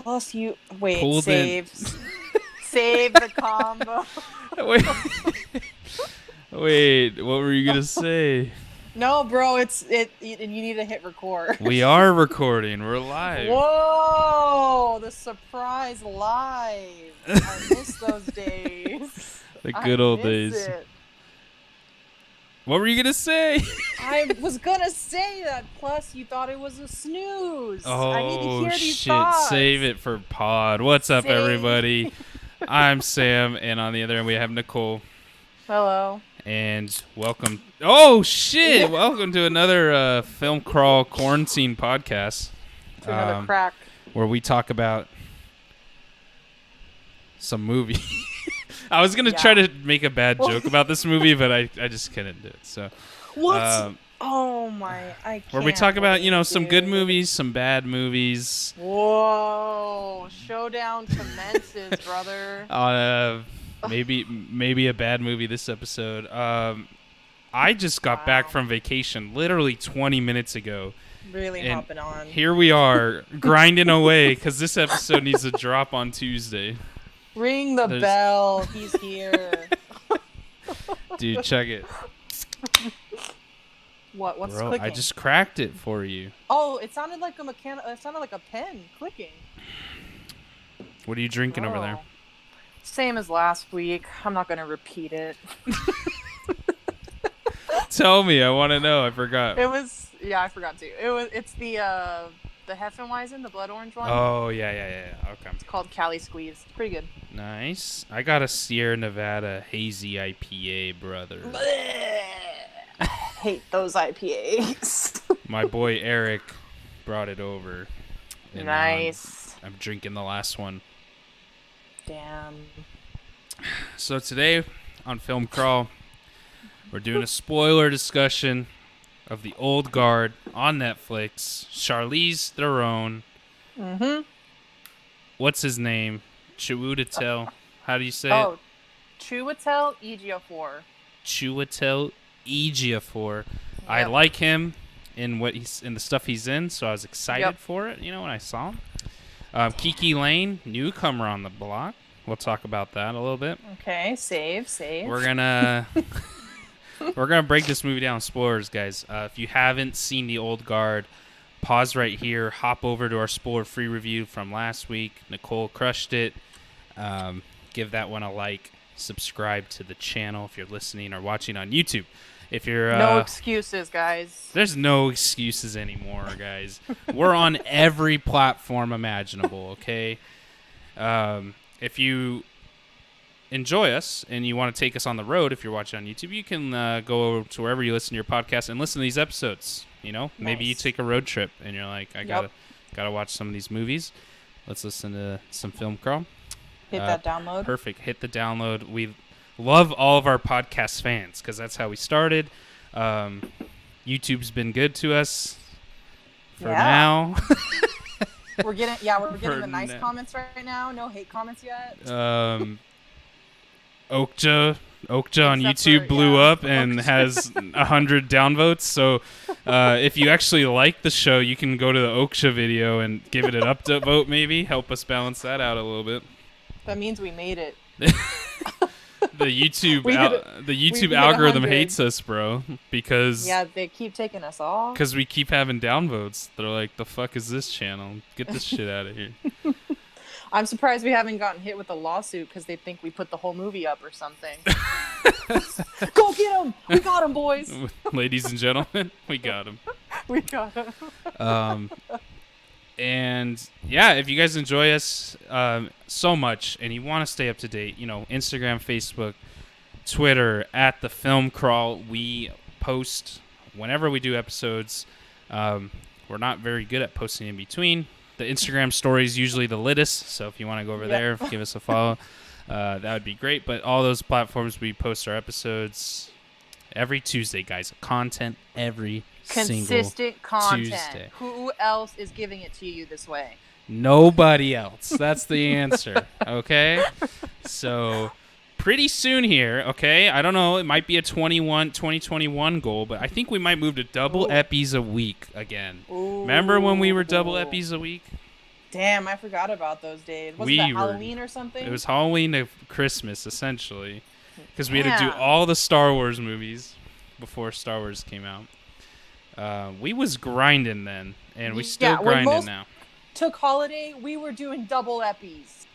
Plus, you wait. Pulled in. Save the combo. Wait, wait. What were you gonna say? No, bro, and you need to hit record. We are recording. We're live. Whoa, the surprise live. I miss those days. The good old I days. miss it. What were you gonna say? I was gonna say that. Plus, you thought it was a snooze. I need to Oh hear these shit! thoughts. Save it for pod. What's up, Save- everybody? I'm Sam, and on the other end we have Nicole. Hello. And welcome. Oh shit! Welcome to another Film Crawl Quarantine podcast. To another crack. Where we talk about some movie. I was gonna try to make a bad joke about this movie, but I just couldn't do it. So what? Oh my! I can't. where we talk about some good movies, some bad movies. Whoa! Showdown commences, brother. Maybe a bad movie this episode. I just got back from vacation literally 20 minutes ago. Really and hopping on. Here we are grinding away because this episode needs to drop on Tuesday. Ring the bell. He's here. Dude, check it. What's Bro, clicking? I just cracked it for you. Oh, it sounded like It sounded like a pen clicking. What are you drinking over there? Same as last week. I'm not gonna repeat it. Tell me, I want to know. I forgot. I forgot to. It's the Hefeweizen, the blood orange one. Oh yeah. Okay. It's called Cali Squeeze. It's pretty good. Nice. I got a Sierra Nevada hazy IPA, brother. I hate those IPAs. My boy Eric brought it over. And nice. I'm drinking the last one. Damn. So today on Film Crawl, we're doing a spoiler discussion of The Old Guard on Netflix. Charlize Theron. Mm-hmm. What's his name? Chiwetel. How do you say it? Oh, Chiwetel Ejiofor. Chiwetel Ejiofor. Yep. I like him in the stuff he's in, so I was excited for it. When I saw him. Kiki Lane, newcomer on the block. We'll talk about that a little bit. Okay, save. We're gonna break this movie down. Spoilers, guys. If you haven't seen The Old Guard, pause right here. Hop over to our spoiler-free review from last week. Nicole crushed it. Give that one a like. Subscribe to the channel if you're listening or watching on YouTube. If you're no excuses, guys. There's no excuses anymore, guys. We're on every platform imaginable. Okay. If you enjoy us and you want to take us on the road, if you're watching on YouTube, you can go to wherever you listen to your podcast and listen to these episodes. Maybe you take a road trip and you're like, I gotta watch some of these movies. Let's listen to some Film Crawl. Hit that download. Perfect. Hit the download. We love all of our podcast fans because that's how we started. YouTube's been good to us for now. We're getting the nice comments right now. No hate comments yet. Okja on YouTube blew up and has 100 downvotes. So if you actually like the show, you can go to the Okja video and give it an upvote. Maybe help us balance that out a little bit. That means we made it. The YouTube algorithm hates us, bro, because they keep taking us off. Because we keep having downvotes. They're like, the fuck is this channel? Get this shit out of here. I'm surprised we haven't gotten hit with a lawsuit because they think we put the whole movie up or something. Go get him! We got him, boys. Ladies and gentlemen, we got him. We got him. And yeah, if you guys enjoy us so much and you want to stay up to date, Instagram, Facebook, Twitter, at the Film Crawl, we post whenever we do episodes. We're not very good at posting in between. The Instagram story is usually the littest, so if you want to go over there, give us a follow. That would be great. But all those platforms, we post our episodes every Tuesday, guys. Content every consistent content. Tuesday. Who else is giving it to you this way? Nobody else. That's the answer. Okay? So pretty soon here, okay? I don't know. It might be a 2021 goal, but I think we might move to double eppies a week again. Remember when we were double eppies a week? Damn, I forgot about those days. Was it Halloween or something? It was Halloween to Christmas, essentially. Because we had to do Damn. all the Star Wars movies before Star Wars came out. We was grinding then, and we still grinding most now. Took holiday, we were doing double eppies.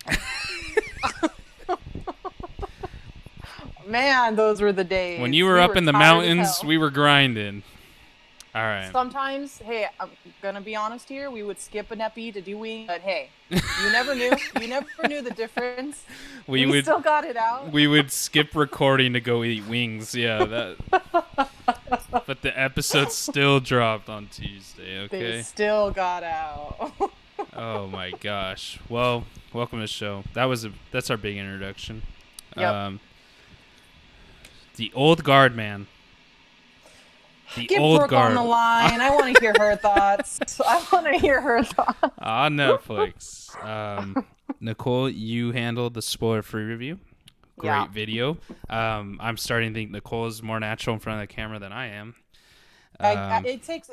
Man, those were the days. When you were up in the mountains, we were grinding. All right. Sometimes, hey, I'm gonna be honest here. We would skip an epi to do wings, but hey, you never knew. You never knew the difference. We still got it out. We would skip recording to go eat wings. Yeah, that. But the episode still dropped on Tuesday. Okay. They still got out. Oh my gosh. Well, welcome to the show. That's our big introduction. Yep. The old guard, man. Get Brooke on the line. I want to hear her thoughts. On Netflix. Nicole, you handled the spoiler-free review. Great video. I'm starting to think Nicole is more natural in front of the camera than I am. It takes.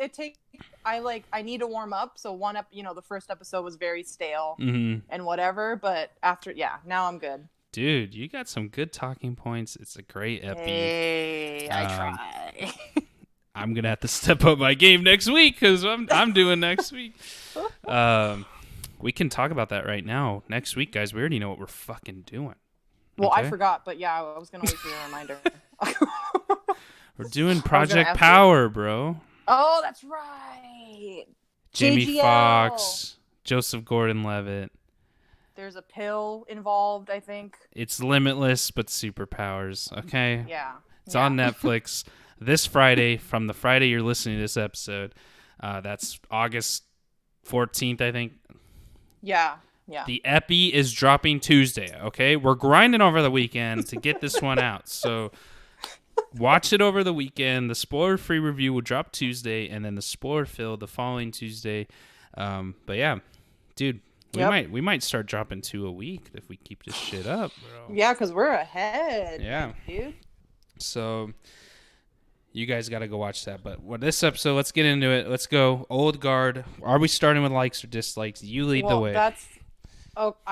I need to warm up. So the first episode was very stale and whatever. But after, now I'm good. Dude, you got some good talking points. It's a great epi. Hey, I try. I'm gonna have to step up my game next week because I'm doing next week. We can talk about that right now. Next week, guys, we already know what we're fucking doing. Well, okay? I forgot, but I was gonna wait for your reminder. We're doing Project Power, bro. Oh, that's right. Jamie Foxx, Joseph Gordon-Levitt. There's a pill involved, I think. It's limitless, but superpowers. Okay. Yeah. It's on Netflix this Friday. From the Friday you're listening to this episode, that's August 14th, I think. Yeah. Yeah. The epi is dropping Tuesday. Okay, we're grinding over the weekend to get this one out. So watch it over the weekend. The spoiler-free review will drop Tuesday, and then the spoiler-filled the following Tuesday. But yeah, dude. We might start dropping 2 a week if we keep this shit up, bro. Yeah, because we're ahead. Yeah. Dude. So you guys got to go watch that. But this episode, let's get into it. Let's go. Old guard. Are we starting with likes or dislikes? You lead the way. I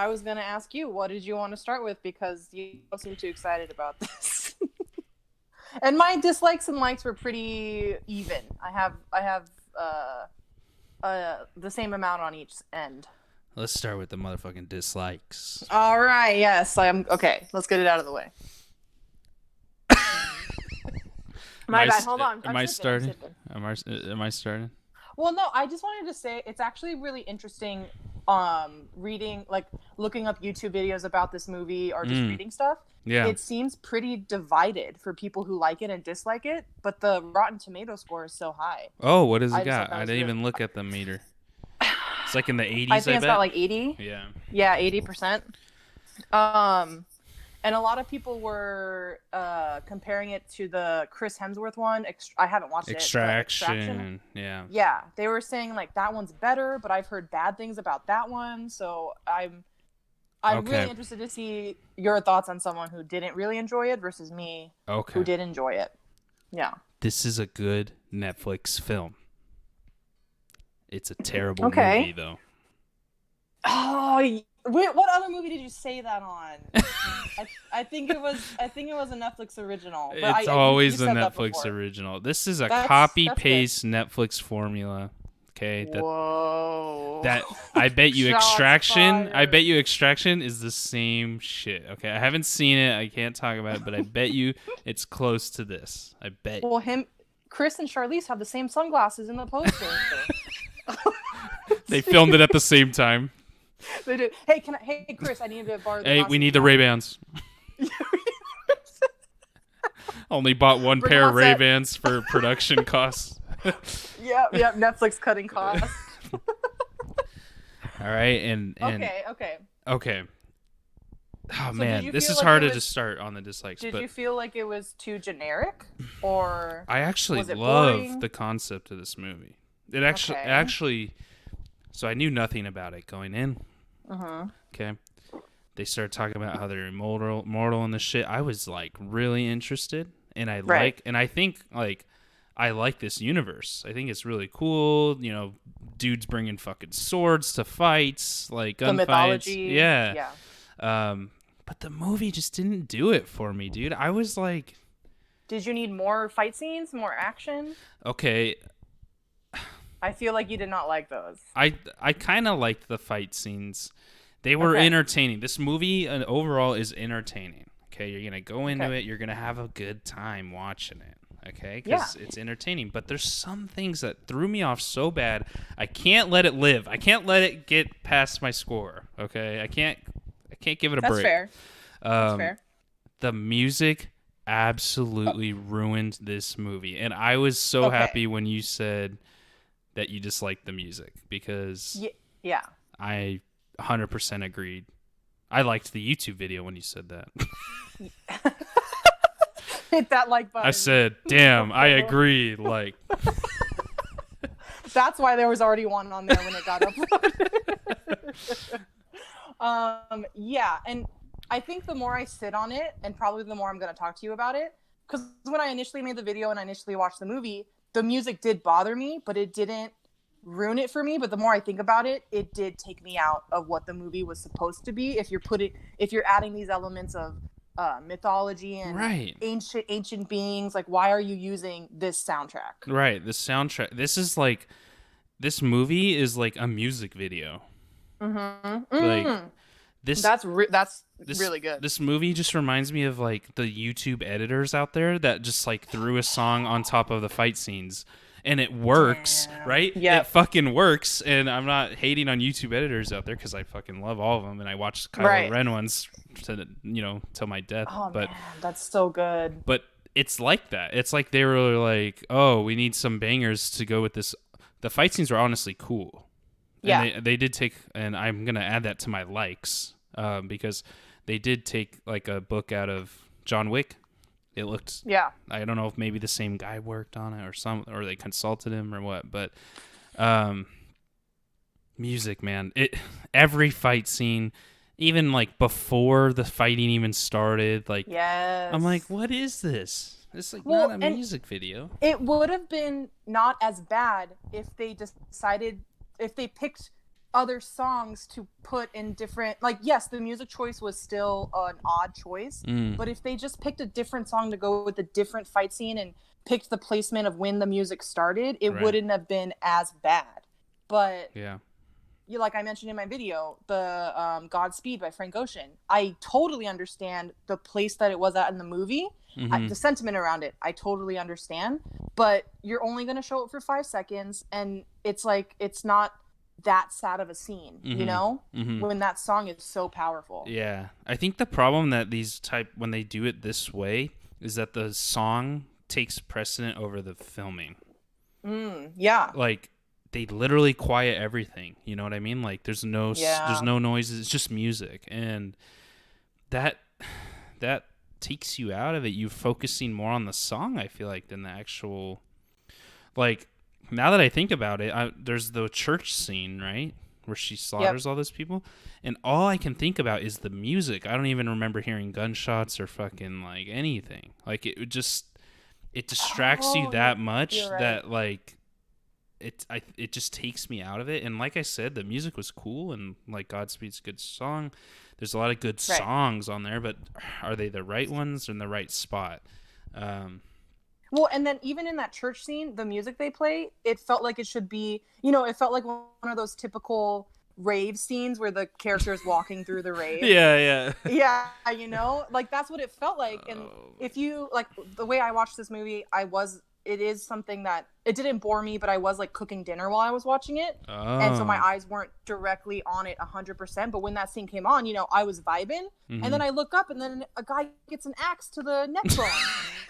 was going to ask you, what did you want to start with? Because you seem too excited about this. And my dislikes and likes were pretty even. I have the same amount on each end. Let's start with the motherfucking dislikes. All right, yes. Okay, let's get it out of the way. My bad. Hold on. Am I starting? Am I starting? Well, no. I just wanted to say it's actually really interesting. Reading, looking up YouTube videos about this movie or just reading stuff. Yeah. It seems pretty divided for people who like it and dislike it, but the Rotten Tomato score is so high. Oh, what does it got? I didn't even look at the meter. It's like in the 80s, I think it's about like 80. Yeah. Yeah, 80%. And a lot of people were comparing it to the Chris Hemsworth one. I haven't watched Extraction. Yeah. Yeah, they were saying that one's better, but I've heard bad things about that one. So I'm really interested to see your thoughts on someone who didn't really enjoy it versus me, who did enjoy it. Yeah. This is a good Netflix film. It's a terrible movie, though. Oh, wait, what other movie did you say that on? I think it was a Netflix original. But it's always a Netflix original. This is a copy-paste Netflix formula. Okay. Whoa. I bet you Extraction is the same shit. Okay. I haven't seen it. I can't talk about it, but I bet you it's close to this. I bet. Well, Chris and Charlize have the same sunglasses in the poster. They filmed it at the same time. They did. Hey, Chris, I need to borrow the Hey, we need the Ray-Bans. Only bought one pair of Ray-Bans for production costs. Yep, Netflix cutting costs. All right, and Okay. Oh, man, this is harder to start on the dislikes. Did you feel like it was too generic, or I actually love the concept of this movie. It actually. So I knew nothing about it going in. Okay. They started talking about how they're immortal and this shit. I was really interested, and I think I like this universe. I think it's really cool. You know, dudes bringing fucking swords to fights, like gunfights. The mythology. Yeah. But the movie just didn't do it for me, dude. I was like, did you need more fight scenes, more action? Okay. I feel like you did not like those. I kind of liked the fight scenes. They were entertaining. This movie overall is entertaining. Okay, you're going to go into it. You're going to have a good time watching it. Okay, because it's entertaining. But there's some things that threw me off so bad. I can't let it live. I can't let it get past my score. Okay, I can't give it a break. That's fair. The music absolutely ruined this movie, and I was so happy when you said that you disliked the music, because I 100% agreed. I liked the YouTube video when you said that. Hit that like button. I said, damn, I agree. Like, that's why there was already one on there when it got uploaded. Yeah, and I think the more I sit on it, and probably the more I'm going to talk to you about it, because when I initially made the video and I initially watched the movie, the music did bother me, but it didn't ruin it for me. But the more I think about it, it did take me out of what the movie was supposed to be. If you're adding these elements of mythology and ancient beings, like, why are you using this soundtrack? Right, the soundtrack. This movie is like a music video. Like that's really good. This movie just reminds me of like the YouTube editors out there that just like threw a song on top of the fight scenes. And it works, right? Yeah, it fucking works. And I'm not hating on YouTube editors out there, because I fucking love all of them, and I watch Kylo Ren ones till my death. Oh, man, that's so good. But it's like that. It's like they were like, oh, we need some bangers to go with this. The fight scenes were honestly cool. Yeah, and they did take, and I'm gonna add that to my likes, because they did take like a book out of John Wick. It looked, I don't know if maybe the same guy worked on it or they consulted him or what, but music, man. Every fight scene, even like before the fighting even started, like, I'm like, what is this? It's like not a music video. It would have been not as bad if they picked other songs to put in different, like, yes, the music choice was still an odd choice, but if they just picked a different song to go with a different fight scene and picked the placement of when the music started, it wouldn't have been as bad. But like I mentioned in my video, the Godspeed by Frank Ocean, I totally understand the place that it was at in the movie. The sentiment around it, I totally understand, but you're only going to show it for 5 seconds, and it's like, it's not that sad of a scene, you know, when that song is so powerful. Yeah, I think the problem that when they do it this way is that the song takes precedent over the filming. Like, they literally quiet everything, you know what I mean? Like, there's no noises, it's just music, and that takes you out of it. You're focusing more on the song, I feel like, than the actual, like, now that I think about it, there's the church scene, right, where she slaughters all those people, and all I can think about is the music. I don't even remember hearing gunshots or fucking like anything. Like, it distracts you that much that like it just takes me out of it. And like I said, the music was cool, and like Godspeed's a good song. There's a lot of good songs on there, but are they the right ones in the right spot? Well, and then even in that church scene, the music they play, it felt like it should be, it felt like one of those typical rave scenes where the character is walking through the rave. Yeah. Like, that's what it felt like. And if you, like, the way I watched this movie, it is something that, it didn't bore me, but I was like cooking dinner while I was watching it. And so my eyes weren't directly on it 100%. But when that scene came on, I was vibing. And then I look up, and then a guy gets an axe to the neck bone.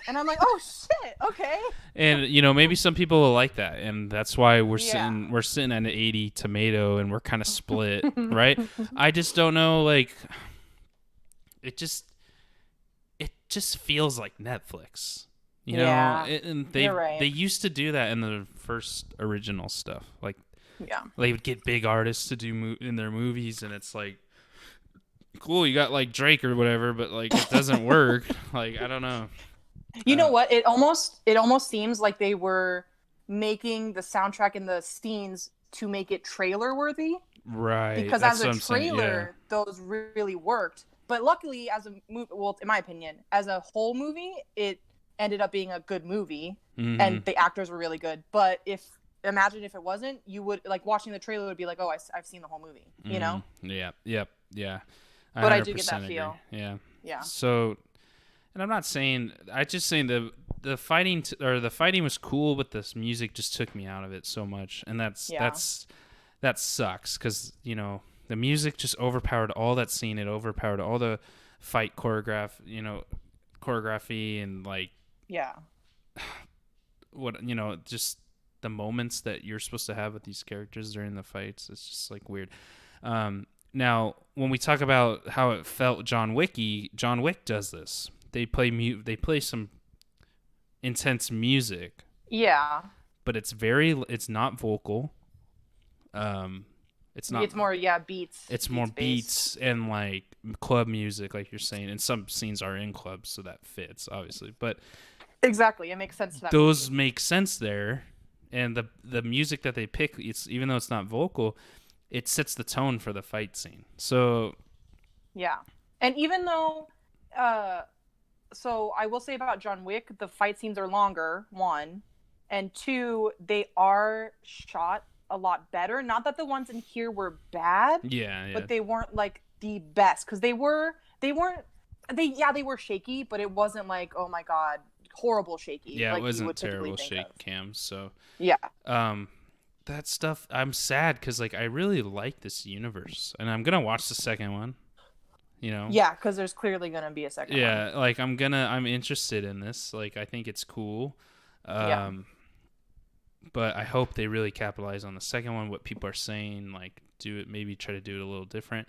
And I'm like, oh shit, okay. And maybe some people will like that, and that's why we're sitting at an 80 tomato, and we're kind of split, right? I just don't know, like, it just feels like Netflix. And they used to do that in the first original stuff. Like, they would get big artists to do in their movies, and it's like, cool, you got like Drake or whatever, but like, it doesn't work. Like, I don't know. You know what? It almost seems like they were making the soundtrack and the scenes to make it trailer worthy. Right. Because That's as a what I'm saying. Yeah. trailer, those really worked. But luckily, as a movie, well, in my opinion, as a whole movie, it ended up being a good movie, and the actors were really good. But imagine if it wasn't, you would like watching the trailer would be like, oh, I've seen the whole movie, you know? Yeah. Yep. Yeah. But I do get that feel. Yeah. Yeah. So, and I'm not saying. I just saying the fighting the fighting was cool, but this music just took me out of it so much, and that sucks because the music just overpowered all that scene. It overpowered all the fight choreography and like yeah, what just the moments that you're supposed to have with these characters during the fights. It's just like weird. Now, when we talk about how it felt John Wick does this. They play some intense music. Yeah. But it's not vocal. It's more beats. It's more beats and like club music, like you're saying, and some scenes are in clubs, so that fits obviously. But exactly, it makes sense to that those movie. make sense there, and the music that they pick, even though it's not vocal, it sets the tone for the fight scene. So yeah, and even though, so I will say about John Wick, the fight scenes are longer. 1, and 2, they are shot a lot better. Not that the ones in here were bad, but they weren't like the best because they were shaky, but it wasn't like, oh my god, horrible shaky. Yeah, like it wasn't terrible shake cams. So yeah, that stuff. I'm sad because like I really like this universe, and I'm gonna watch the second one. Yeah, because there's clearly gonna be a second one. Yeah, like I'm interested in this. Like I think it's cool. But I hope they really capitalize on the second one. What people are saying, like maybe try to do it a little different.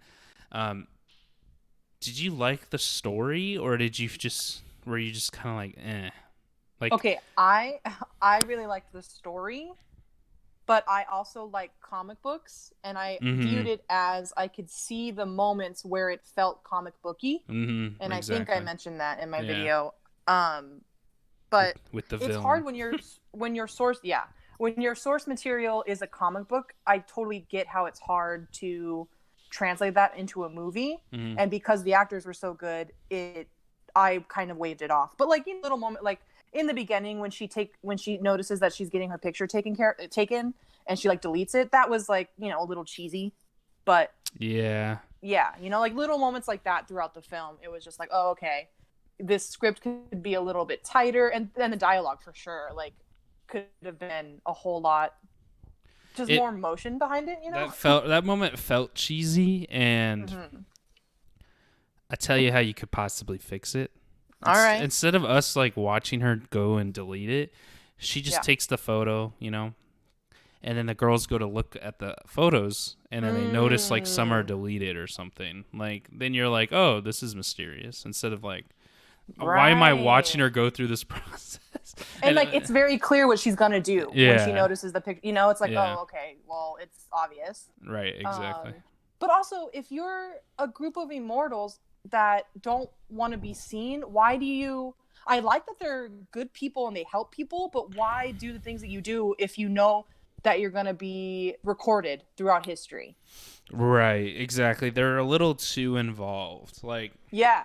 Did you like the story, or were you just kind of like, eh? Like, okay, I really liked the story, but I also like comic books, and I viewed it as I could see the moments where it felt comic booky, and exactly. I think I mentioned that in my video. But with the it's villain. hard when your source material is a comic book. I totally get how it's hard to translate that into a movie, and because the actors were so good, I kind of waved it off. But like in a little moment, like in the beginning when she notices that she's getting her picture taken and she like deletes it, that was like, a little cheesy. But yeah, like little moments like that throughout the film, it was just like, oh, okay, this script could be a little bit tighter, and then the dialogue for sure like could have been a whole lot more emotion behind it, that moment felt cheesy, and I tell you how you could possibly fix it. All right. Instead of us like watching her go and delete it, she just takes the photo, and then the girls go to look at the photos, and then they notice like some are deleted or something. Like then you're like, oh, this is mysterious. Instead of like, why am I watching her go through this process? And like it's very clear what she's gonna do when she notices the picture. It's like, oh, okay, well, it's obvious. Right, exactly. But also, if you're a group of immortals that don't want to be seen, why do you? I like that they're good people and they help people, but why do the things that you do if you know that you're gonna be recorded throughout history? Right, exactly. They're a little too involved. Like, yeah.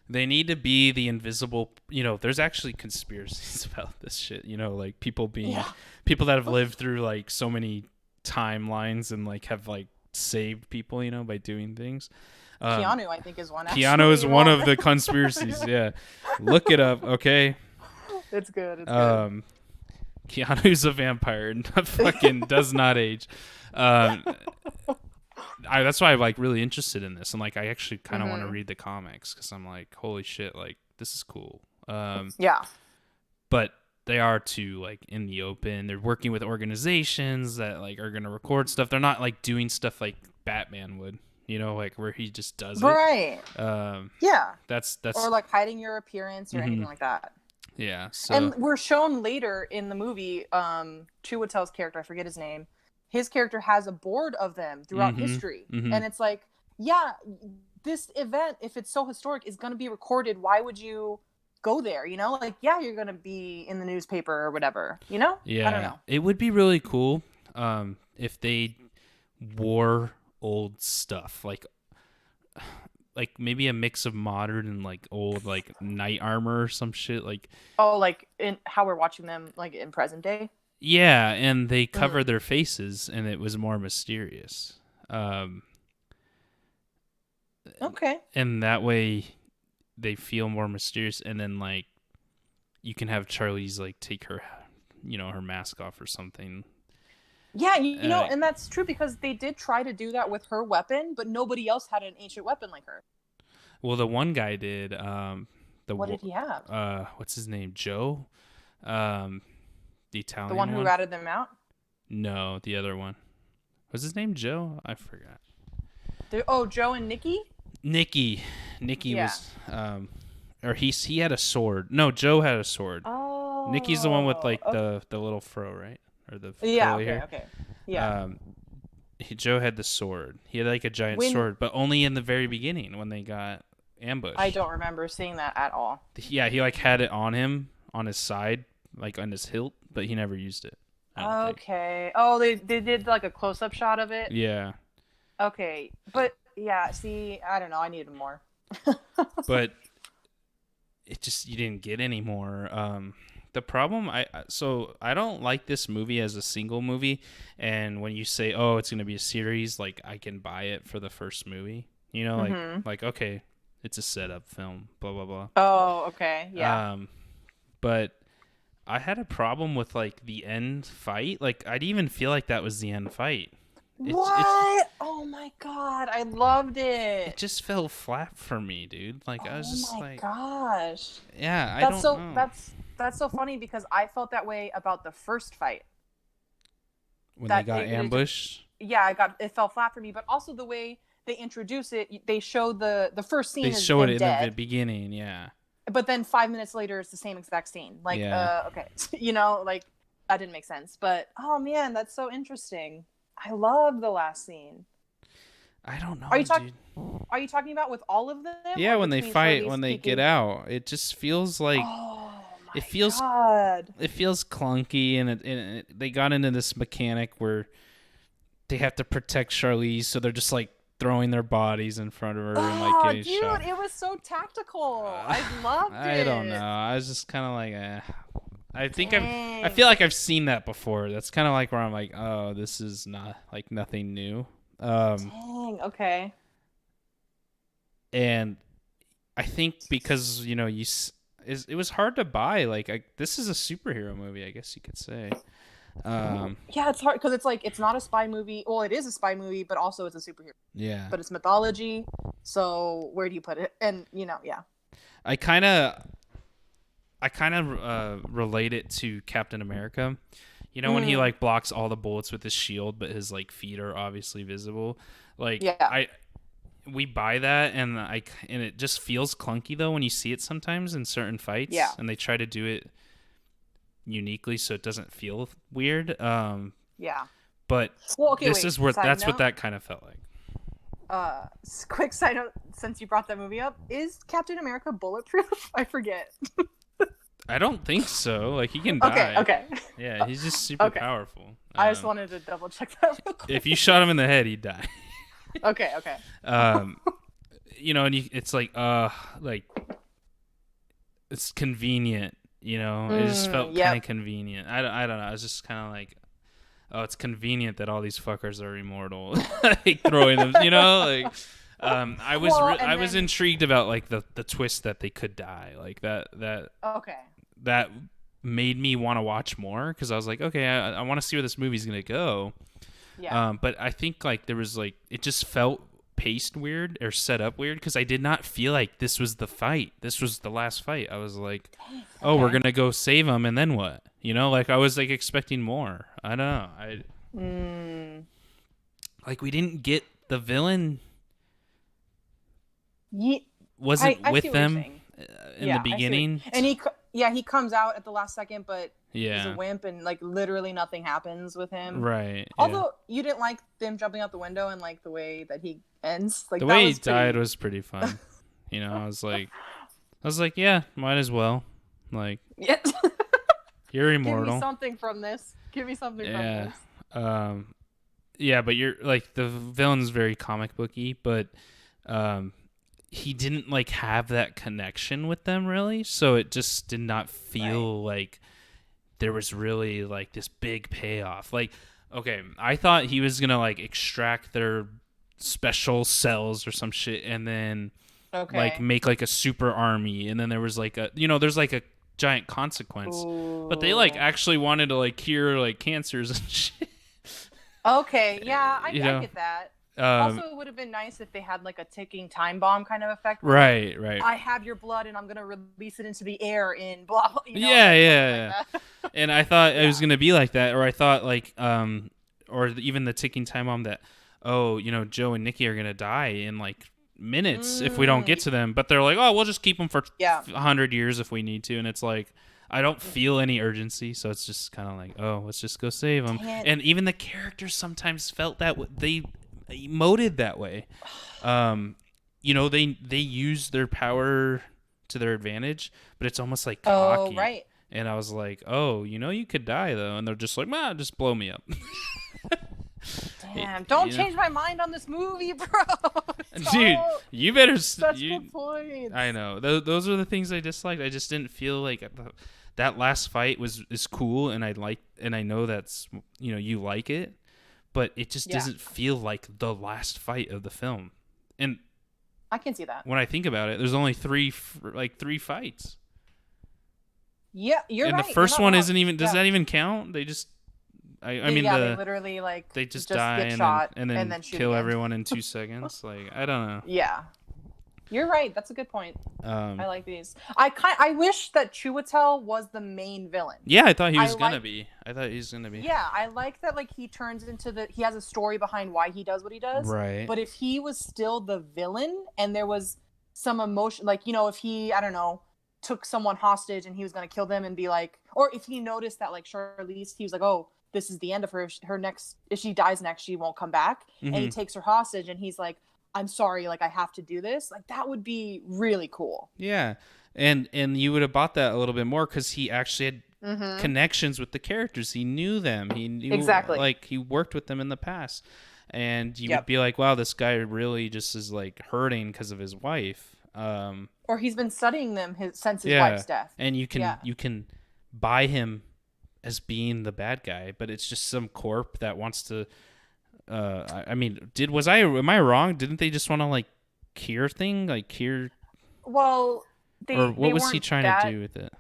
They need to be the invisible, there's actually conspiracies about this shit, like people that have lived through like so many timelines and like have like saved people, by doing things. Keanu, I think, is one. Keanu is one of the conspiracies. Yeah. Look it up. Okay. It's good. It's good. Keanu's a vampire and fucking does not age. That's why I'm like really interested in this, and like I actually kind of want to read the comics because I'm like, holy shit, like this is cool. Yeah. But they are too like in the open. They're working with organizations that like are gonna record stuff. They're not like doing stuff like Batman would, like where he just does it. Right. Yeah. That's or like hiding your appearance or anything like that. Yeah. So. And we're shown later in the movie, Chiwetel's character, I forget his name. His character has a board of them throughout history. And it's like, yeah, this event, if it's so historic, is going to be recorded. Why would you go there, you know? Like, yeah, you're gonna be in the newspaper or whatever, you know? Yeah, I don't know. it would be really cool if they wore old stuff, like maybe a mix of modern and like old like knight armor or some shit. Like, oh, like in how we're watching them like in present day. Yeah, and they covered their faces, and it was more mysterious. Okay. And that way, they feel more mysterious, and then like you can have Charlize like take her, her mask off or something. Yeah, you know, and that's true because they did try to do that with her weapon, but nobody else had an ancient weapon like her. Well, the one guy did. What did he have? What's his name? Joe. The Italian the one who ratted them out? No, the other one. Was his name Joe? I forgot. Joe and Nikki? Nikki was or he had a sword. No, Joe had a sword. Oh. Nikki's the one with like the little fro, right? Or the okay. Yeah. Joe had the sword. He had like a giant sword, but only in the very beginning when they got ambushed. I don't remember seeing that at all. Yeah, he like had it on him on his side, like on his hilt, but he never used it. Okay. Oh, they did like a close-up shot of it? Yeah. Okay. But yeah, see, I don't know, I needed more. But it just, you didn't get any more. The problem, I don't like this movie as a single movie, and when you say, oh, it's going to be a series, like I can buy it for the first movie, like okay, it's a setup film, blah blah blah. Oh, okay. Yeah. But I had a problem with like the end fight. Like I'd even feel like that was the end fight. What? Oh my god, I loved it. It just fell flat for me, dude. Like I was just like, oh my gosh. Yeah, I don't know. That's so funny because I felt that way about the first fight. When they got ambushed? It fell flat for me, but also the way they introduce it, they show the first scene. They show it in the beginning, yeah. But then 5 minutes later, it's the same exact scene. Like, okay, like that didn't make sense. But oh man, that's so interesting. I love the last scene. I don't know. Are you talking about with all of them? Yeah, when they fight, when they get out, it just feels like it feels clunky, and they got into this mechanic where they have to protect Charlize, so they're just like throwing their bodies in front of her and like getting shot. Dude, it was so tactical. I loved it. I don't know. I was just kind of like, I think I feel like I've seen that before. That's kind of like where I'm like, oh, this is not like nothing new. Dang. Okay. And I think because it was hard to buy. Like this is a superhero movie, I guess you could say. Yeah, it's hard because it's like it's not a spy movie. Well, it is a spy movie, but also it's a superhero. Yeah. But it's mythology. So where do you put it? And yeah. I kind of relate it to Captain America. When he like blocks all the bullets with his shield, but his like feet are obviously visible. Like we buy that, and it just feels clunky though when you see it sometimes in certain fights. Yeah. And they try to do it uniquely so it doesn't feel weird. Yeah. But what that kind of felt like. Quick side note, since you brought that movie up, is Captain America bulletproof? I forget. I don't think so. Like he can die. Okay. Yeah, he's just super powerful. I just wanted to double check that real quick. If you shot him in the head, he'd die. Okay. And it's like it's convenient. It just felt kind of convenient. I don't know. I was just kind of like, oh, it's convenient that all these fuckers are immortal. Like throwing them, I was intrigued about like the twist that they could die, like that. Okay. That made me want to watch more because I was like, okay, I want to see where this movie's gonna go. Yeah. But I think like there was like it just felt paced weird or set up weird because I did not feel like this was the fight. This was the last fight. I was like, oh, we're gonna go save him and then what? Like I was like expecting more. I don't know. Like we didn't get the villain. Wasn't with them in the beginning, and he comes out at the last second, but he's a wimp, and like literally nothing happens with him. Right. Although you didn't like them jumping out the window and like the way that he ends, like the way he died was pretty fun. I was like, I was like, yeah, might as well. Like, Yeah. you're immortal. Give me something from this. Give me something from this. Yeah, but you're like the villain's very comic booky, but he didn't like have that connection with them really, so it just did not feel like there was really like this big payoff. Like, okay, I thought he was gonna like extract their special cells or some shit, and then like make like a super army, and then there was like there's like a giant consequence. Ooh. But they like actually wanted to like cure like cancers and shit. Okay, yeah, I get that. Also, it would have been nice if they had like a ticking time bomb kind of effect. Right. I have your blood and I'm gonna release it into the air in blah blah. Yeah. And I thought it was gonna be like that, or I thought like or even the ticking time bomb that Joe and Nikki are gonna die in like minutes if we don't get to them, but they're like, oh, we'll just keep them for 100 years if we need to, and it's like I don't feel any urgency, so it's just kind of like, oh, let's just go save them. And even the characters sometimes felt that they emoted that way. They use their power to their advantage, but it's almost like cocky. Oh, right. And I was like, oh, you could die though, and they're just like, just blow me up. Damn! Don't change my mind on this movie, bro. Dude, you better. Such good points. I know. Those are the things I disliked. I just didn't feel like that last fight is cool, and I know that's you like it, but it just doesn't feel like the last fight of the film. And I can see that. When I think about it, there's only three fights. Yeah, you're right. And the first one isn't even. Does that even count? They just. I mean, they literally they just die and then kill everyone in 2 seconds. Like, I don't know. Yeah, you're right. That's a good point. I like these. I wish that Chiwetel was the main villain. Yeah, I thought he was gonna be. Yeah, I like that. Like, he turns into he has a story behind why he does what he does. Right. But if he was still the villain and there was some emotion, like if he, I don't know, took someone hostage and he was gonna kill them and be like, or if he noticed that like Charlize, he was like, oh, this is the end of her next, if she dies next, she won't come back. Mm-hmm. And he takes her hostage and he's like, I'm sorry, like I have to do this. Like, that would be really cool. Yeah. And you would have bought that a little bit more because he actually had connections with the characters. He knew them. He knew, exactly. Like, he worked with them in the past. And you would be like, wow, this guy really just is like hurting because of his wife. Or he's been studying them since his wife's death. And you can buy him as being the bad guy, but it's just some corp that wants to am I wrong? Didn't they just want to like cure? Well, what was he trying to do with it?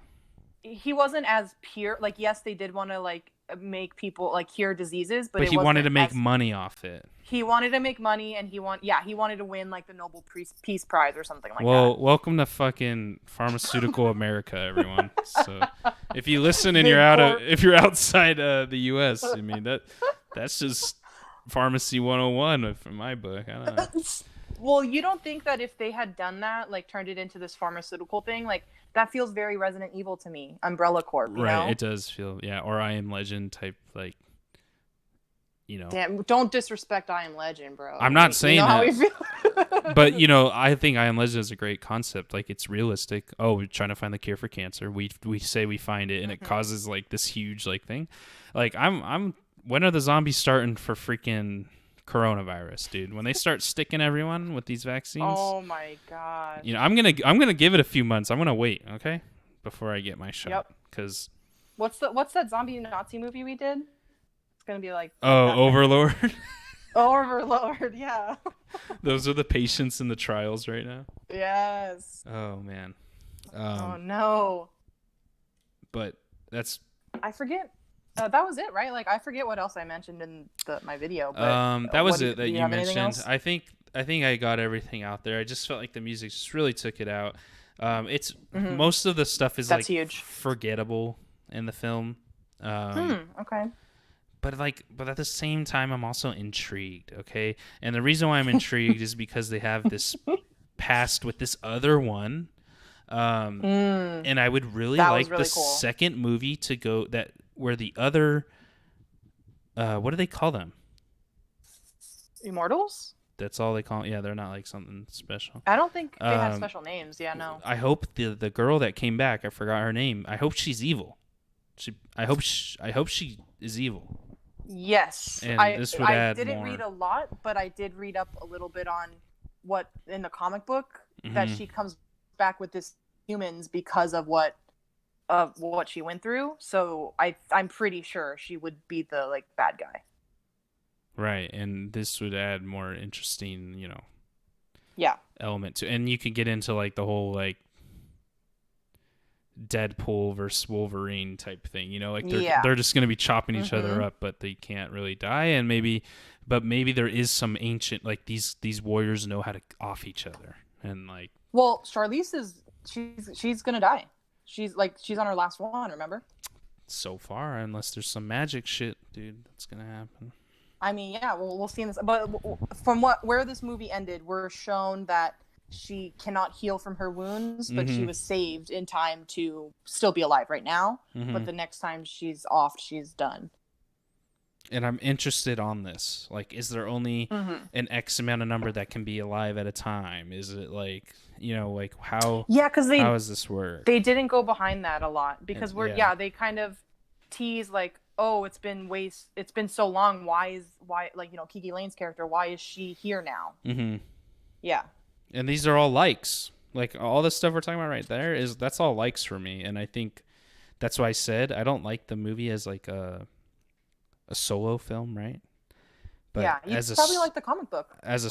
He wasn't as pure. Like, yes, they did want to like make people like cure diseases, but he wanted to make money off it. He wanted to make money, and he wanted to win like the Nobel Peace Prize or something like that. Well, welcome to fucking pharmaceutical America, everyone. So if you listen and if you're outside the U.S., I mean that's just pharmacy 101 from my book. I don't know. Well, you don't think that if they had done that, like turned it into this pharmaceutical thing, like that feels very Resident Evil to me, Umbrella Corp, you know? It does feel, or I Am Legend type, like, Damn, don't disrespect I Am Legend, bro. I'm not saying that. But, I think I Am Legend is a great concept. Like, it's realistic. Oh, we're trying to find the cure for cancer. We say we find it, and it causes, like, this huge, like, thing. Like, when are the zombies starting for freaking coronavirus, dude? When they start sticking everyone with these vaccines? Oh my god. I'm gonna give it a few months. I'm gonna wait, okay, before I get my shot. Yep. Because what's that zombie Nazi movie we did? It's gonna be like Overlord. Overlord, yeah. Those are the patients in the trials right now. Yes. Oh man. Oh no. But that's. I forget. That was it, right? Like, I forget what else I mentioned in my video. But, that was it that you mentioned. I think I got everything out there. I just felt like the music just really took it out. It's most of the stuff is like huge. Forgettable in the film. Okay. But at the same time, I'm also intrigued. Okay, and the reason why I'm intrigued is because they have this past with this other one. And I would really like the second movie to go where the other, what do they call them? Immortals? That's all they call it. Yeah, they're not like something special. I don't think they have special names. Yeah, no. I hope the girl that came back, I forgot her name. I hope she's evil. I hope she is evil. Yes. And this would add didn't more. read a lot, but I did read up a little bit on what in the comic book that she comes back with this humans because of what she went through. So I'm pretty sure she would be the like bad guy. Right, and this would add more interesting, yeah, element to, and you could get into like the whole like Deadpool versus Wolverine type thing, like they're just gonna be chopping each other up, but they can't really die, and maybe there is some ancient like these warriors know how to off each other, and like. Well, Charlize she's gonna die. She's on her last one. Remember? So far, unless there's some magic shit, dude, that's gonna happen. I mean, yeah, we'll see in this. But from where this movie ended, we're shown that she cannot heal from her wounds, but she was saved in time to still be alive right now. But the next time she's off, she's done. And I'm interested on this. Like, is there only an X amount of number that can be alive at a time? Is it like, like how? Yeah, because how does this work? They didn't go behind that a lot because they kind of tease like, oh, it's been so long. Why Kiki Lane's character? Why is she here now? Yeah. And these are all likes. Like all the stuff we're talking about right there that's all likes for me. And I think that's why I said I don't like the movie as like a solo film, right? But yeah, you probably like the comic book as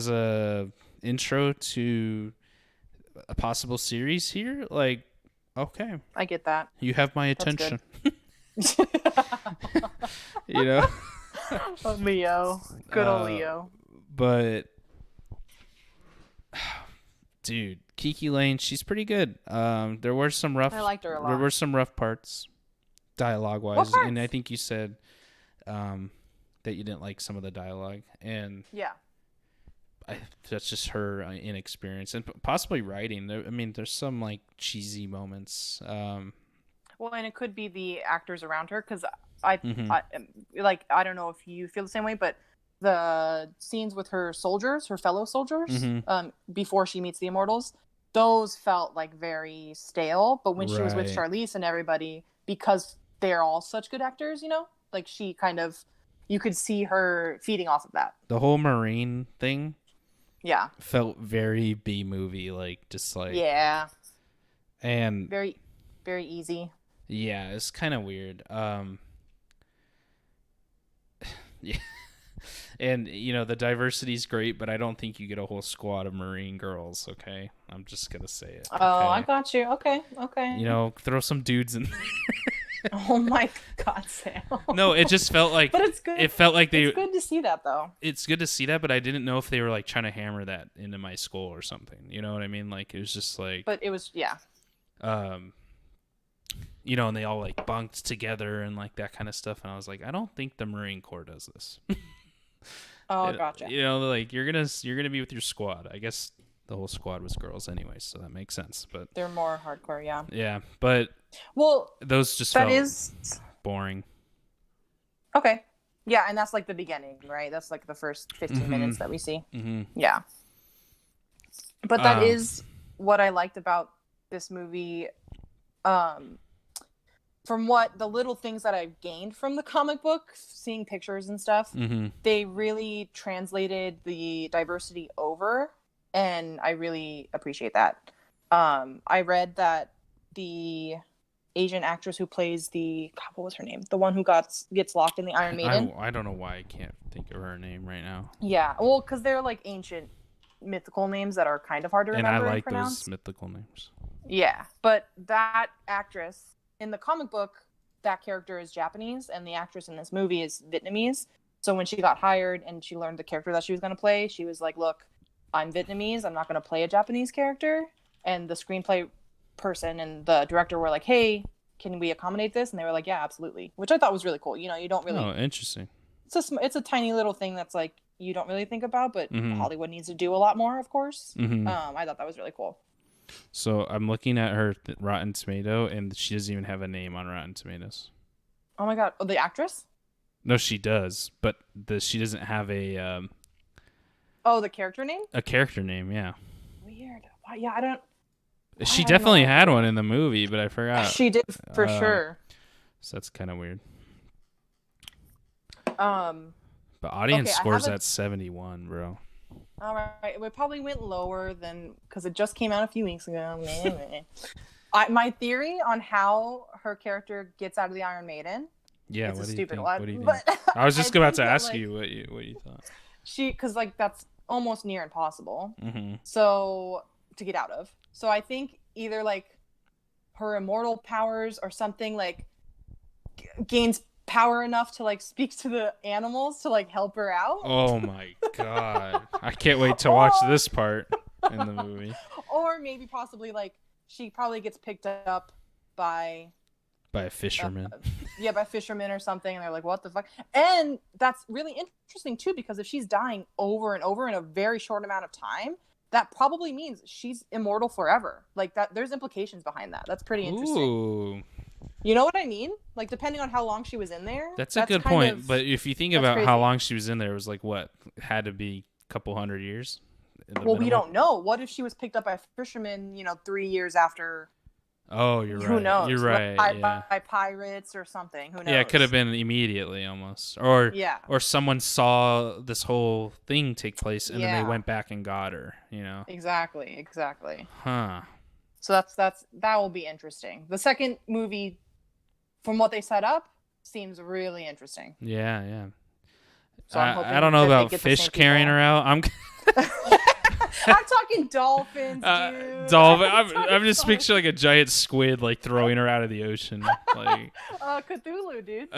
a intro to a possible series here. Like, okay, I get that. You have my attention. Leo, good old Leo. But dude, Kiki Lane, she's pretty good. There were some rough. I liked her a lot. There were some rough parts, dialogue-wise, and I think you said that you didn't like some of the dialogue, and yeah, that's just her inexperience and possibly writing. I mean, there's some like cheesy moments. Well, and it could be the actors around her because I don't know if you feel the same way, but the scenes with her fellow soldiers, before she meets the Immortals, those felt like very stale. But when she was with Charlize and everybody, because they're all such good actors, like she kind of, you could see her feeding off of that. The whole Marine thing, yeah, felt very B movie, like just like and very, very easy. Yeah, it's kind of weird. Yeah. And, the diversity's great, but I don't think you get a whole squad of Marine girls, okay? I'm just going to say it. Okay? Oh, I got you. Okay. Throw some dudes in there. Oh, my God, Sam. No, it just felt like... But it's good. It felt like they... It's good to see that, though. It's good to see that, but I didn't know if they were, like, trying to hammer that into my skull or something. You know what I mean? Like, it was just like... But it was, yeah. And they all, like, bunked together and, like, that kind of stuff. And I was like, I don't think the Marine Corps does this. Oh, gotcha. Like you're gonna be with your squad. I guess the whole squad was girls anyway, so that makes sense. But they're more hardcore, yeah. Yeah, but those just felt boring. Okay, yeah, and that's like the beginning, right? That's like the first 15 minutes that we see. Yeah, but that is what I liked about this movie. From what the little things that I've gained from the comic book, seeing pictures and stuff, they really translated the diversity over, and I really appreciate that. I read that the Asian actress who plays what was her name? The one who gets locked in the Iron Maiden. I don't know why I can't think of her name right now. Yeah, well, because they're like ancient mythical names that are kind of hard to remember and and pronounce. Those mythical names. Yeah, but that actress... In the comic book, that character is Japanese, and the actress in this movie is Vietnamese. So when she got hired and she learned the character that she was going to play, she was like, look, I'm Vietnamese. I'm not going to play a Japanese character. And the screenplay person and the director were like, hey, can we accommodate this? And they were like, yeah, absolutely. Which I thought was really cool. You don't really... Oh, interesting. It's a tiny little thing that's like, you don't really think about, but Hollywood needs to do a lot more, of course. I thought that was really cool. So I'm looking at her Rotten Tomato, and she doesn't even have a name on Rotten Tomatoes. Oh my God! Oh, the actress? No, she does, but she doesn't have a Oh, the character name? A character name, yeah. Weird. Yeah, I don't. She definitely had one in the movie, but I forgot. She did for sure. So that's kind of weird. But audience scores at 71, bro. All right, it probably went lower than because it just came out a few weeks ago. My theory on how her character gets out of the Iron Maiden. Yeah, it's what a do you stupid think? one. What do you think? I was just about to ask you what you thought. Because that's almost near impossible. Mm-hmm. So to get out of. So I think either like her immortal powers or something like gains power enough to like speak to the animals to like help her out. Oh my god. I can't wait to watch this part in the movie. Or maybe possibly like she probably gets picked up by a fisherman. By fishermen or something, and they're like, what the fuck? And that's really interesting too, because if she's dying over and over in a very short amount of time, that probably means she's immortal forever. Like that, there's implications behind that. That's pretty interesting. Ooh. You know what I mean? Like depending on how long she was in there. That's a good point. But if you think about how long she was in there, it was like what? Had to be a couple hundred years? Well, we don't know. What if she was picked up by a fisherman, 3 years after? Oh, you're right. Who knows? You're right. By pirates or something. Who knows? Yeah, it could have been immediately almost. Or someone saw this whole thing take place and then they went back and got her, Exactly. Huh. So that will be interesting. The second movie, from what they set up, seems really interesting. Yeah. So I don't know about fish carrying her out. I'm talking dolphins, dude. I'm just picturing like a giant squid like throwing her out of the ocean. Like Cthulhu, dude.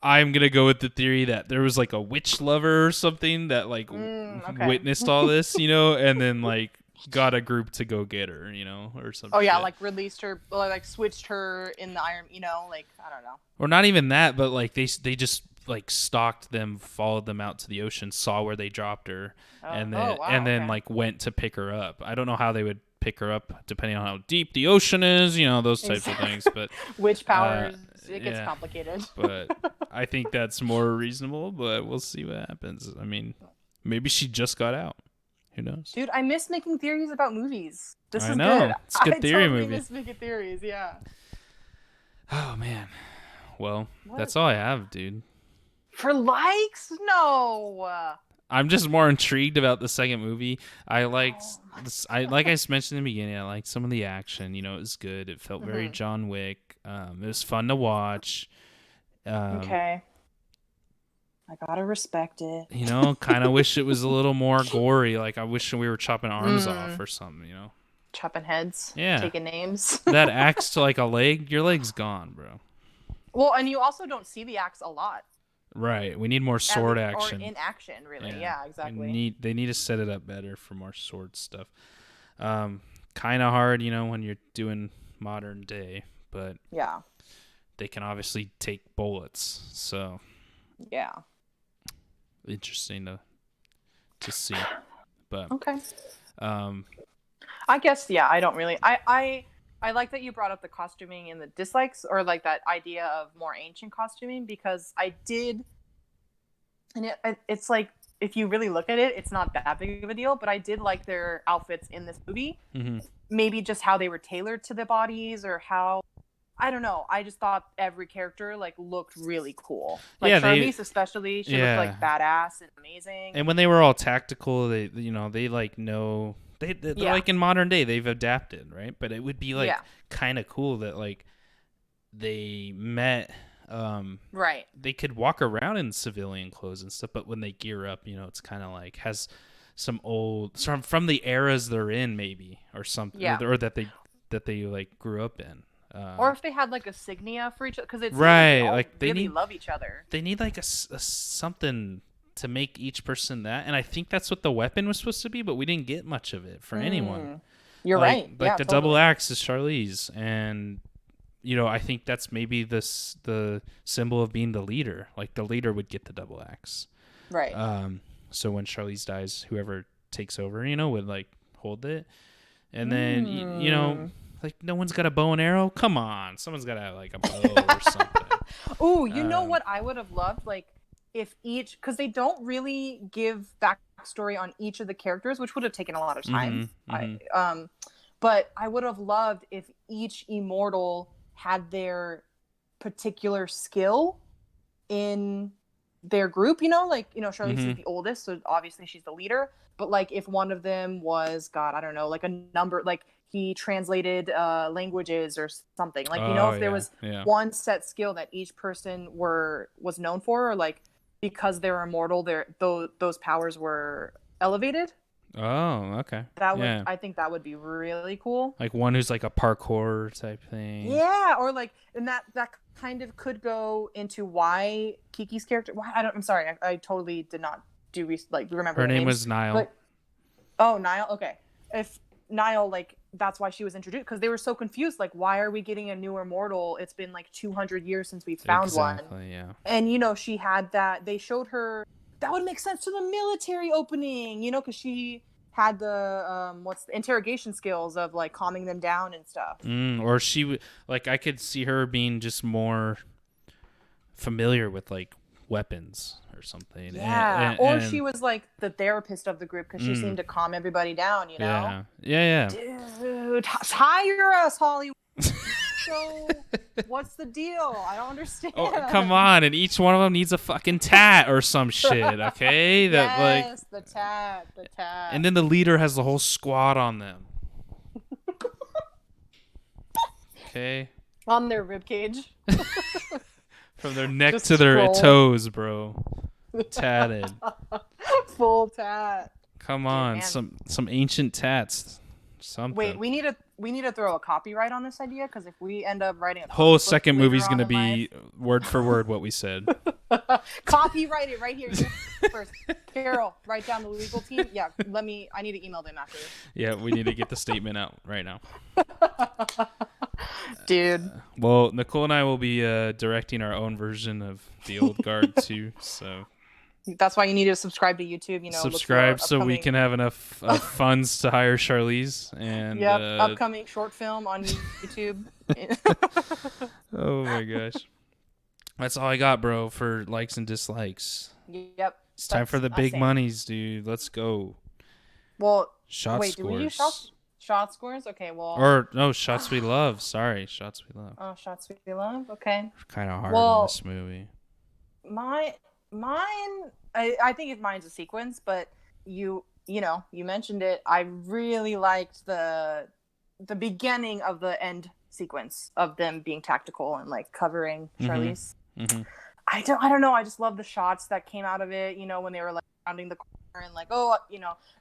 I'm gonna go with the theory that there was like a witch lover or something that like witnessed all this, and then like got a group to go get her, or something. Oh yeah, like released her, like switched her in the iron, like I don't know. Or not even that, but like they just like stalked them, followed them out to the ocean, saw where they dropped her, and then like went to pick her up. I don't know how they would pick her up, depending on how deep the ocean is, those types of things. But witch powers, it gets complicated. But I think that's more reasonable. But we'll see what happens. I mean, maybe she just got out. Who knows? Dude, I miss making theories about movies. This is know. good. It's a good theory movie. I miss making theories, yeah. Oh, man. Well, that's all I have, dude. For likes? No. I'm just more intrigued about the second movie. I liked like I mentioned in the beginning, I liked some of the action. It was good. It felt very John Wick. It was fun to watch. Okay. I gotta respect it. Kind of wish it was a little more gory. Like I wish we were chopping arms off or something. Chopping heads. Yeah. Taking names. That axe to like a leg, your leg's gone, bro. Well, and you also don't see the axe a lot. Right. We need more sword action. Or in action, really. Yeah, exactly. They need to set it up better for more sword stuff. Kind of hard, when you're doing modern day, but yeah, they can obviously take bullets. So yeah, interesting to see. But okay. I guess I don't really. I like that you brought up the costuming and the dislikes, or like that idea of more ancient costuming, because I did, and it's like, if you really look at it, it's not that big of a deal, but I did like their outfits in this movie. Mm-hmm. Maybe just how they were tailored to the bodies, or how, I don't know. I just thought every character like looked really cool. Like Charlize especially, she looked like badass and amazing. And when they were all tactical, they like know. They're like in modern day, they've adapted, right? But it would be like kind of cool that like they met. Right. They could walk around in civilian clothes and stuff, but when they gear up, it's kind of like has some old from the eras they're in, maybe, or something, or that they like grew up in. Or if they had like a signia for each other, because it's right, like they really love each other. They need like a something to make each person that, and I think that's what the weapon was supposed to be, but we didn't get much of it for anyone. You're right. Like the double axe is Charlize, and I think that's maybe the symbol of being the leader. Like the leader would get the double axe, right? So when Charlize dies, whoever takes over, would like hold it, and then like no one's got a bow and arrow. Come on, someone's got to have like a bow or something. Ooh, you know what I would have loved? Like if each, because they don't really give backstory on each of the characters, which would have taken a lot of time. But I would have loved if each immortal had their particular skill in their group, like, Charlize is the oldest, so obviously she's the leader. But like if one of them was, God, I don't know, like a number, like he translated languages or something, like, if there was one set skill that each person was known for, or like because they're immortal, those powers were elevated. Oh, okay. I think that would be really cool. Like one who's like a parkour type thing. Yeah, or like, and that kind of could go into why Kiki's character. I'm sorry, I totally did not remember. Her name was Nile. Nile. Okay, if Nile, like, that's why she was introduced, because they were so confused. Like, why are we getting a new immortal? It's been like 200 years since we found one. Yeah. And she had that. They showed her. That would make sense to the military opening. Because she had the interrogation skills of like calming them down and stuff. Or she like, I could see her being just more familiar with like weapons or something. Yeah, or she was like the therapist of the group, because she seemed to calm everybody down. Yeah. Dude, hire us, Hollywood. So what's the deal? I don't understand. Oh, come on. And each one of them needs a fucking tat or some shit, okay? Yes, the tat. And then the leader has the whole squad on them. Okay? On their ribcage. From their neck to their toes, bro. Tatted. Full tat. Come on, some ancient tats. Something. Wait, we need to throw a copyright on this idea, because if we end up writing a whole second movie's gonna be word for word what we said. Copyright it right here. First, Carol, write down the legal team. Yeah, I need to email them after this. Yeah, we need to get the statement out right now. Dude. Well, Nicole and I will be directing our own version of The Old Guard too, so. That's why you need to subscribe to YouTube. Subscribe so we can have enough funds to hire Charlize. And upcoming short film on YouTube. Oh my gosh, that's all I got, bro, for likes and dislikes. Yep. It's time for the big monies, dude. Let's go. Well, scores. Do we do shot scores? Okay, well. Or no, shots we love. Sorry, shots we love. Oh, shots we love. Okay. Kind of hard in this movie. Mine, I think mine's a sequence, but you mentioned it. I really liked the beginning of the end sequence of them being tactical and like covering Charlize. Mm-hmm. I don't know. I just love the shots that came out of it. When they were like rounding the corner and like,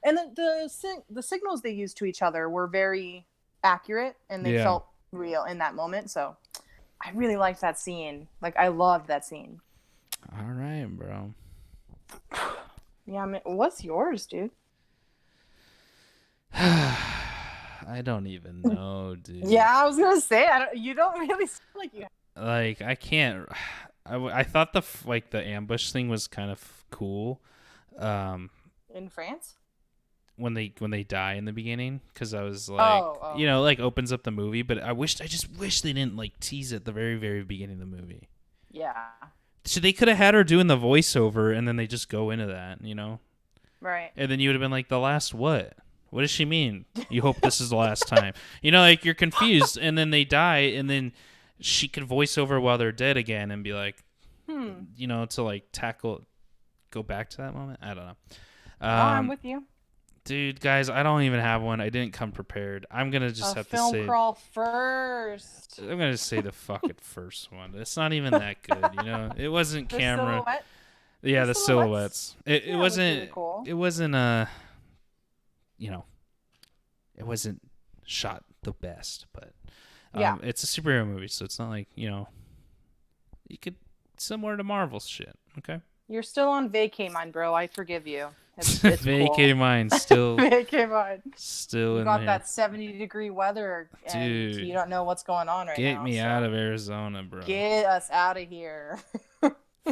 and then the signals they used to each other were very accurate, and they felt real in that moment. So I really liked that scene. Like, I loved that scene. All right, bro. Yeah, what's yours, dude? I don't even know, dude. Yeah, I was gonna say, you don't really sound like you. Like, I can't. I thought the ambush thing was kind of cool. In France? When they die in the beginning, because I was like, like opens up the movie, but I just wish they didn't like tease it at the very, very beginning of the movie. Yeah. So they could have had her doing the voiceover, and then they just go into that, Right. And then you would have been like, the last what? What does she mean? You hope this is the last time. Like, you're confused, and then they die, and then she could voice over while they're dead again and be like, to like go back to that moment. I don't know. I'm with you. Dude, guys, I don't even have one. I didn't come prepared. I'm going to just have to say... Film crawl first. I'm going to say the fucking first one. It's not even that good, It wasn't the camera... Silhouette? Yeah, the silhouettes. It wasn't... Really cool. It wasn't, it wasn't shot the best, but... It's a superhero movie, so it's not like, you could... Similar to Marvel's shit, okay? You're still on vacay mine, bro. I forgive you. It's vacay cool. Mine still. Vacay mine. Still you in got there. that 70-degree weather, and dude, you don't know what's going on right now. Get me out of Arizona, bro. Get us out of here.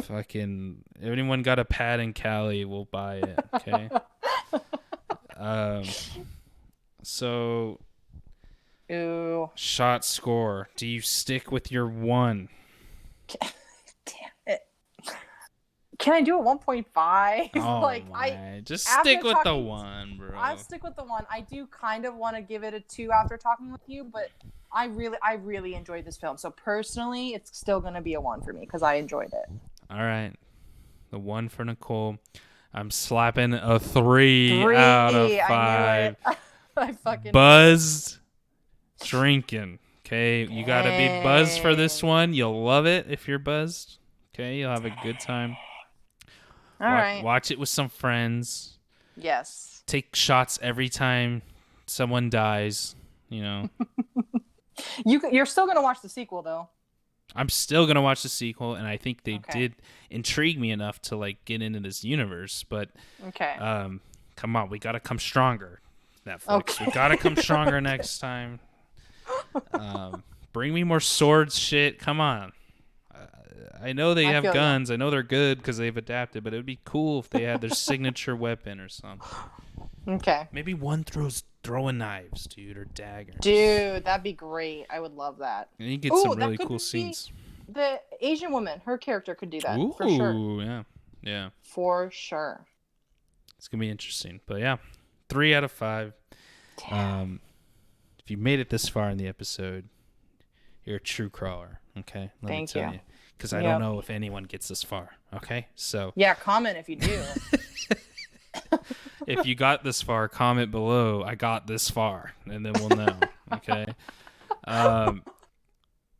Fucking, if anyone got a pad in Cali, we'll buy it. Okay. So. Ooh. Shot score. Do you stick with your one? Damn it. Can I do a 1.5? Oh, just stick with the 1, bro. I'll stick with the 1. I do kind of want to give it a 2 after talking with you, but I really enjoyed this film. So personally, it's still going to be a 1 for me because I enjoyed it. All right. The 1 for Nicole. I'm slapping a 3 out of 5. I knew it. I fucking buzzed drinking. Okay, you got to be buzzed for this one. You'll love it if you're buzzed. Okay, you'll have a good time. All right. Watch it with some friends. Yes. Take shots every time someone dies, you know. You're still going to watch the sequel, though. I'm still going to watch the sequel, and I think they did intrigue me enough to, like, get into this universe. But, come on, we got to come stronger, Netflix. Okay. We got to come stronger next time. Bring me more swords shit. Come on. I know they have guns. That. I know they're good because they've adapted, but it would be cool if they had their signature weapon or something. Okay. Maybe one throwing knives, dude, or daggers. Dude, that'd be great. I would love that. And you get some really cool scenes. The Asian woman, her character could do that. Ooh, for sure. Yeah. For sure. It's gonna be interesting, but yeah, 3 out of 5. Damn. If you made it this far in the episode, you're a true crawler. Okay, let me tell you. Because I don't know if anyone gets this far. Okay, so yeah, comment if you do. If you got this far, comment below. I got this far, and then we'll know. Okay.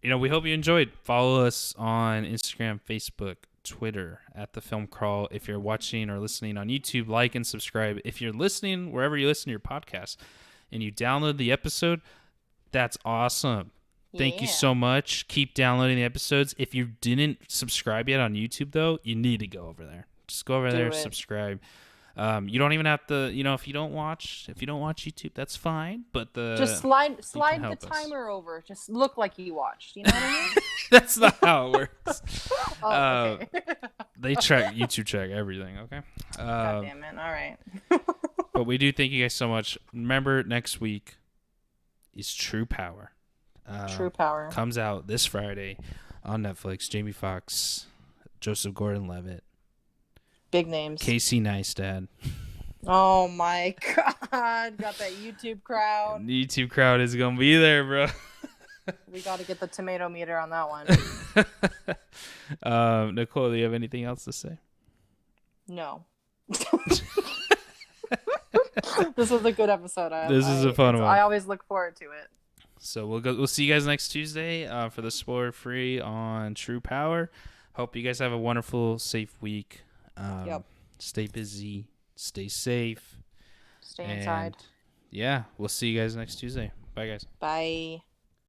We hope you enjoyed. Follow us on Instagram, Facebook, Twitter at The Film Crawl. If you're watching or listening on YouTube, like and subscribe. If you're listening wherever you listen to your podcast and you download the episode, that's awesome. Thank you so much. Keep downloading the episodes. If you didn't subscribe yet on YouTube, though, you need to go over there. Just go over there, subscribe. You don't even have to, if you don't watch YouTube, that's fine. But just slide the timer over. Just look like you watched. You know what I mean? That's not how it works. Okay. YouTube check everything. Okay. God damn it! All right. But we do thank you guys so much. Remember, next week is True Power. True Power comes out this Friday on Netflix. Jamie Foxx, Joseph Gordon-Levitt, big names. Casey Neistat. Oh my God! Got that YouTube crowd. The YouTube crowd is gonna be there, bro. We got to get the tomato meter on that one. Nicole, do you have anything else to say? No. This was a good episode. This is a fun one. I always look forward to it. So we'll see you guys next Tuesday for the spoiler free on True Power. Hope you guys have a wonderful, safe week. Stay busy, stay safe, stay inside. Yeah, we'll see you guys next Tuesday. Bye, guys. Bye.